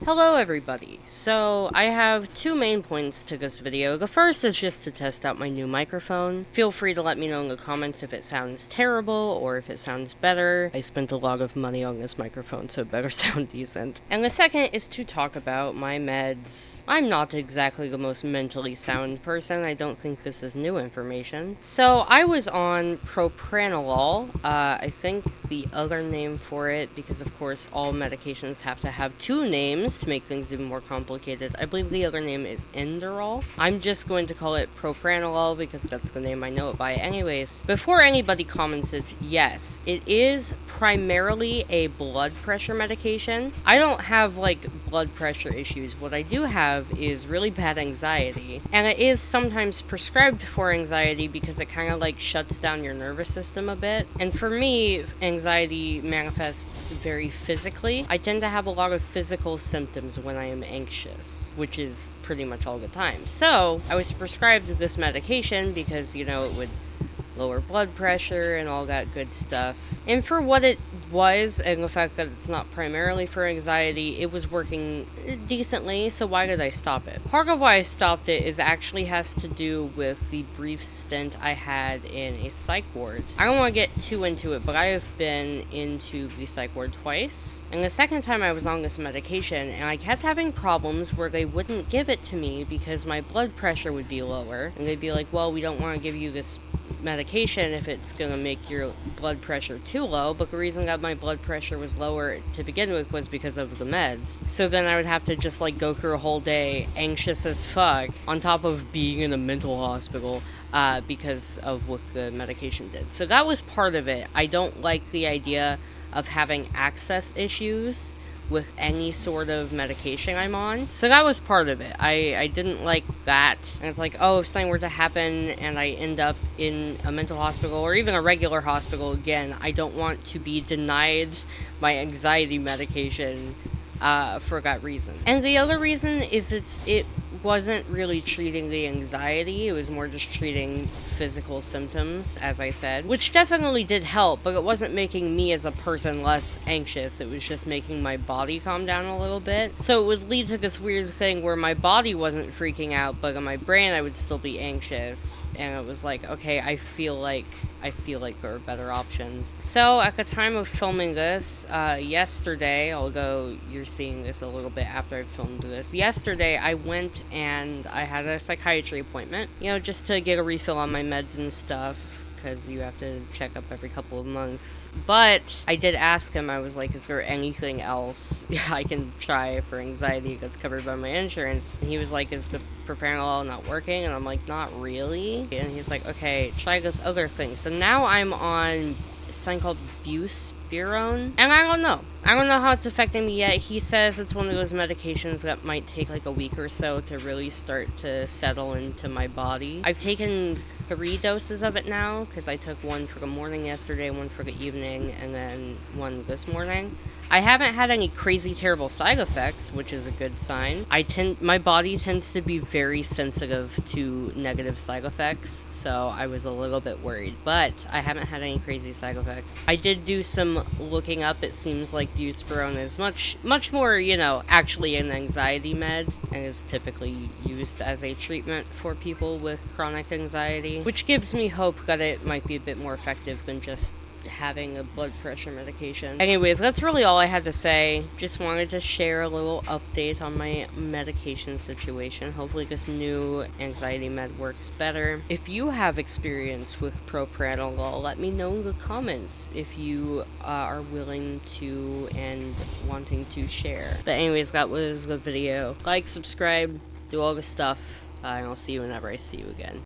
Hello everybody. So I have two main points to this video. The first is just to test out my new microphone. Feel free to let me know in the comments if it sounds terrible or if it sounds better. I spent a lot of money on this microphone, so it better sound decent. And the second is to talk about my meds. I'm not exactly the most mentally sound person. I don't think this is new information. So I was on Propranolol. I think the other name for it, because of course all medications have to have two names to make things even more complicated. I believe the other name is Inderal. I'm just going to call it Propranolol because that's the name I know it by anyways. Before anybody comments it, yes, it is primarily a blood pressure medication. I don't have like blood pressure issues. What I do have is really bad anxiety. And it is sometimes prescribed for anxiety because it kind of like shuts down your nervous system a bit. And for me, anxiety manifests very physically. I tend to have a lot of physical symptoms when I am anxious, which is pretty much all the time. So I was prescribed this medication because, you know, it would lower blood pressure and all that good stuff. And for what it was, and the fact that it's not primarily for anxiety, it was working decently, so why did I stop it? Part of why I stopped it is actually has to do with the brief stint I had in a psych ward. I don't want to get too into it, but I have been into the psych ward twice. And the second time I was on this medication, and I kept having problems where they wouldn't give it to me because my blood pressure would be lower. And they'd be like, well, we don't want to give you this medication if it's gonna make your blood pressure too low, but the reason that my blood pressure was lower to begin with was because of the meds. So then I would have to just like go through a whole day anxious as fuck on top of being in a mental hospital because of what the medication did. So that was part of it. I don't like the idea of having access issues with any sort of medication I'm on. So that was part of it. I didn't like that. And it's like, oh, if something were to happen and I end up in a mental hospital or even a regular hospital again, I don't want to be denied my anxiety medication for that reason. And the other reason is it wasn't really treating the anxiety, it was more just treating physical symptoms, as I said, which definitely did help, but it wasn't making me as a person less anxious, it was just making my body calm down a little bit. So it would lead to this weird thing where my body wasn't freaking out, but in my brain I would still be anxious, and it was like, okay, I feel like there are better options. So at the time of filming this, yesterday, although you're seeing this a little bit after I filmed this, yesterday I went and I had a psychiatry appointment, you know, just to get a refill on my meds and stuff, because you have to check up every couple of months. But I did ask him, I was like, is there anything else I can try for anxiety that's covered by my insurance? And he was like, is the propranolol not working? And I'm like, not really. And he's like, okay, try this other thing. So now I'm on something called Bluesky, and I don't know how it's affecting me yet. He says it's one of those medications that might take like a week or so to really start to settle into my body. I've taken 3 doses of it now because I took one for the morning yesterday, one for the evening, and then one this morning. I haven't had any crazy terrible side effects, which is a good sign. My body tends to be very sensitive to negative side effects, so I was a little bit worried, but I haven't had any crazy side effects. I did do some looking up. It seems like Bluesky is much more, you know, actually an anxiety med, and is typically used as a treatment for people with chronic anxiety, which gives me hope that it might be a bit more effective than just having a blood pressure medication. Anyways, that's really all I had to say. Just wanted to share a little update on my medication situation. Hopefully this new anxiety med works better. If you have experience with propranolol, let me know in the comments if you are willing to and wanting to share. But anyways, that was the video. Like, subscribe, do all the stuff, and I'll see you whenever I see you again.